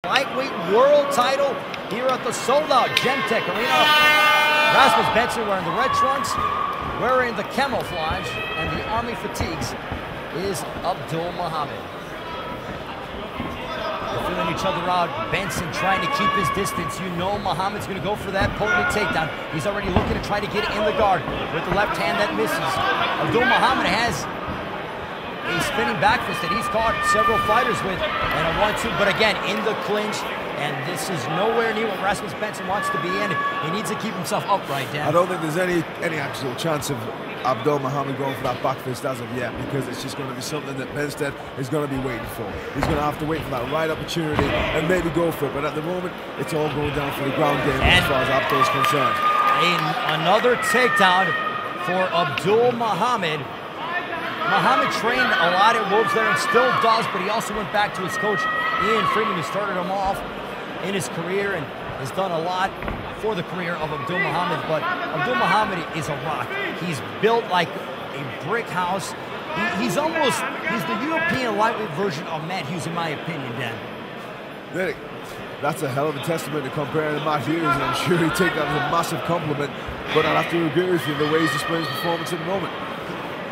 Lightweight world title here at the sold-out Gemtech Arena. Rasmus Bendtsen wearing the red trunks, wearing the camouflage and the army fatigues is Abdul Mohamed. They're feeling each other out. Bendtsen trying to keep his distance. You know Mohamed's going to go for that potent takedown. He's already looking to try to get in the guard with the left hand that misses. Abdul Mohamed has a spinning back fist that he's caught several fighters with, and a 1-2, but again, in the clinch, and this is nowhere near what Rasmus Bendtsen wants to be in. He needs to keep himself upright, Dan. I don't think there's any actual chance of Abdul Mohamed going for that back fist as of yet, because it's just going to be something that Bendtsen is going to be waiting for. He's going to have to wait for that right opportunity and maybe go for it, but at the moment, it's all going down for the ground game as far as Abdul's concerned. Another takedown for Abdul Mohamed. Mohamed trained a lot at Wolves there and still does, but he also went back to his coach, Ian Freeman, who started him off in his career and has done a lot for the career of Abdul Mohamed. But Abdul Mohamed is a rock. He's built like a brick house. He's the European lightweight version of Matt Hughes, in my opinion, Dan. That's a hell of a testament to comparing to Matt Hughes, and I'm sure he'd take that as a massive compliment, but I'd have to agree with you the way he's displaying his performance at the moment.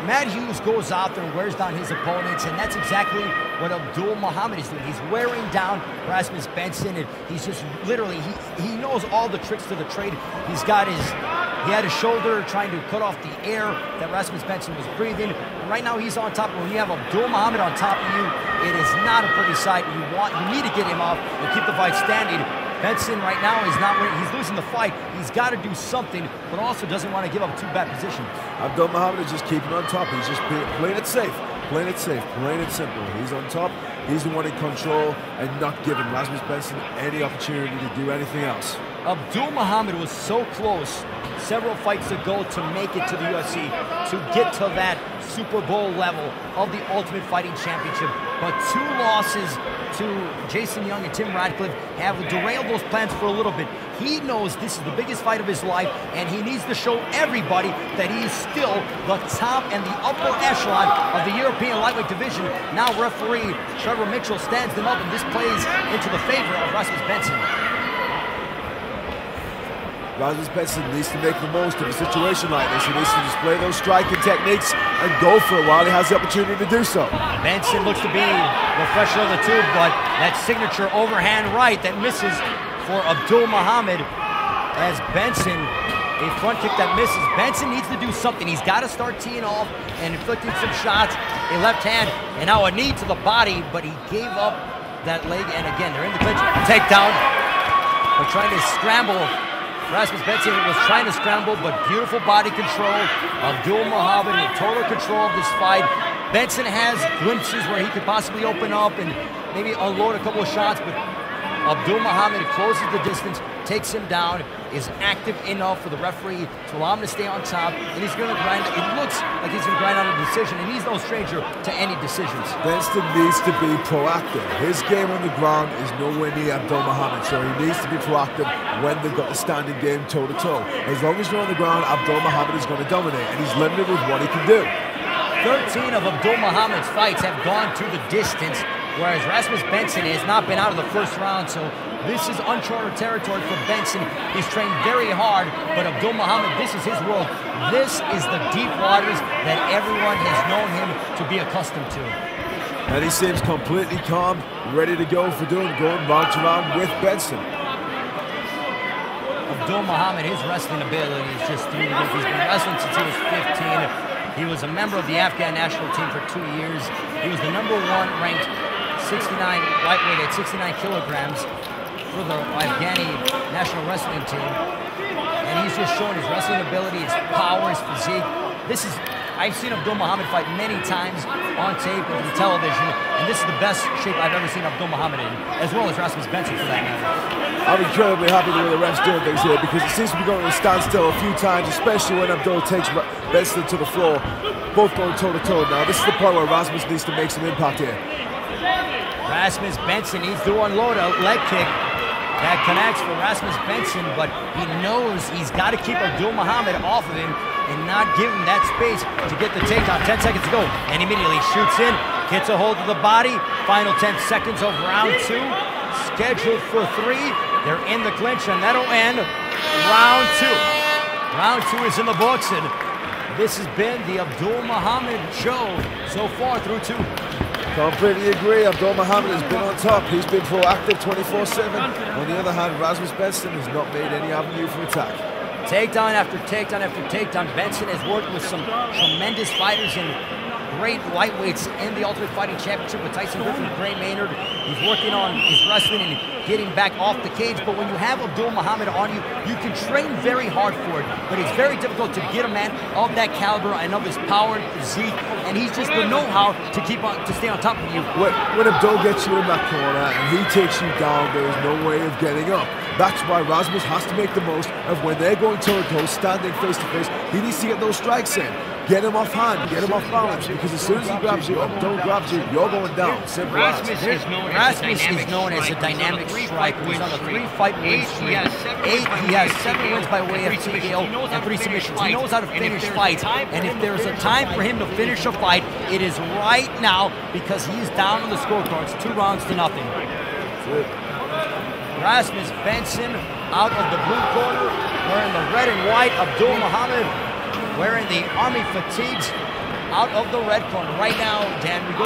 Matt Hughes goes out there and wears down his opponents, and that's exactly what Abdul Mohamed is doing. He's wearing down Rasmus Bendtsen, and he's just literally, he knows all the tricks to the trade. He had his shoulder trying to cut off the air that Rasmus Bendtsen was breathing. And right now he's on top. When you have Abdul Mohamed on top of you, it is not a pretty sight. You need to get him off and keep the fight standing. Bendtsen right now is not winning. He's losing the fight. He's got to do something, but also doesn't want to give up two bad positions. Abdul Mohamed is just keeping on top. He's just playing it safe, plain and simple. He's on top. He's the one in control and not giving Rasmus Bendtsen any opportunity to do anything else. Abdul Mohamed was so close several fights ago to make it to the UFC, to get to that Super Bowl level of the Ultimate Fighting Championship. But two losses to Jason Young and Tim Radcliffe have derailed those plans for a little bit. He knows this is the biggest fight of his life, and he needs to show everybody that he is still the top and the upper echelon of the European lightweight division. Now referee Trevor Mitchell stands them up, and this plays into the favor of Rasmus Bendtsen. Rasmus Bendtsen needs to make the most of a situation like this. He needs to display those striking techniques and go for it while he has the opportunity to do so. Bendtsen looks to be the fresher of the two, but that signature overhand right that misses for Abdul Mohamed as Bendtsen, a front kick that misses. Bendtsen needs to do something. He's got to start teeing off and inflicting some shots. A left hand and now a knee to the body, but he gave up that leg, and again, they're in the clinch. Takedown. They're trying to scramble. Rasmus Bendtsen was trying to scramble, but beautiful body control. Abdul Mohamed in total control of this fight. Bendtsen has glimpses where he could possibly open up and maybe unload a couple of shots, but Abdul Mohamed closes the distance, takes him down, is active enough for the referee to allow him to stay on top, and he's going to grind. It looks like he's going to grind out a decision, and he's no stranger to any decisions. Bendtsen needs to be proactive. His game on the ground is nowhere near Abdul Mohamed, so he needs to be proactive when they've got the standing game toe-to-toe. As long as you're on the ground, Abdul Mohamed is going to dominate, and he's limited with what he can do. 13 of Abdul Mohamed's fights have gone to the distance, whereas Rasmus Bendtsen has not been out of the first round, so this is uncharted territory for Bendtsen. He's trained very hard, but Abdul Mohamed, this is his world. This is the deep waters that everyone has known him to be accustomed to. And he seems completely calm, ready to go for going round to round with Bendtsen. Abdul Mohamed, his wrestling ability is just through the roof. He's been wrestling since he was 15. He was a member of the Afghan national team for 2 years. He was the #1 ranked 69 lightweight at 69 kilograms for the Afghani national wrestling team. And he's just shown his wrestling ability, his power, his physique. I've seen Abdul Mohamed fight many times on tape or on television, and this is the best shape I've ever seen Abdul Mohamed in, as well as Rasmus Bendtsen for that matter. I'm incredibly happy with the refs doing things here, because it seems to be going to a standstill a few times, especially when Abdul takes Bendtsen to the floor, both going toe-to-toe. Now, this is the point where Rasmus needs to make some impact here. Rasmus Bendtsen needs to unload a leg kick that connects for Rasmus Bendtsen, but he knows he's got to keep Abdul Mohamed off of him and not give him that space to get the takedown. 10 seconds to go, and immediately shoots in, gets a hold of the body. Final 10 seconds of round 2. scheduled for 3. They're in the clinch, and that'll end round 2. Round 2 is in the books, and this has been the Abdul Mohamed show so far through 2. Completely agree. Abdul Mohamed has been on top. He's been proactive 24/7. On the other hand, Rasmus Bendtsen has not made any avenue for attack. Takedown after takedown after takedown. Bendtsen has worked with some tremendous fighters and great lightweights in the Ultimate Fighting Championship with Tyson Griffin and Gray Maynard. He's working on his wrestling and getting back off the cage. But when you have Abdul Mohamed on you, you can train very hard for it. But it's very difficult to get a man of that caliber and of his power and physique. And he's just the know-how to keep on to stay on top of you. When Abdul gets you in that corner and he takes you down, there is no way of getting up. That's why Rasmus has to make the most of when they're going toe-to-toe, standing face-to-face. He needs to get those strikes in. Get him off hand, get him off balance, because as soon as he grabs you, Abdul grabs you, you're going down. Simple as. Rasmus is known as a dynamic striker. He's on a 3-fight win streak. He has 7 wins by way of TKO and 3 submissions. He knows how to finish fights, and if there's a time for him to finish a fight, it is right now, because he is down on the scorecards, 2 rounds to nothing. Rasmus Bendtsen out of the blue corner, wearing the red and white. Abdul Mohamed wearing the Army fatigues out of the red corner. Right now, Dan, we go to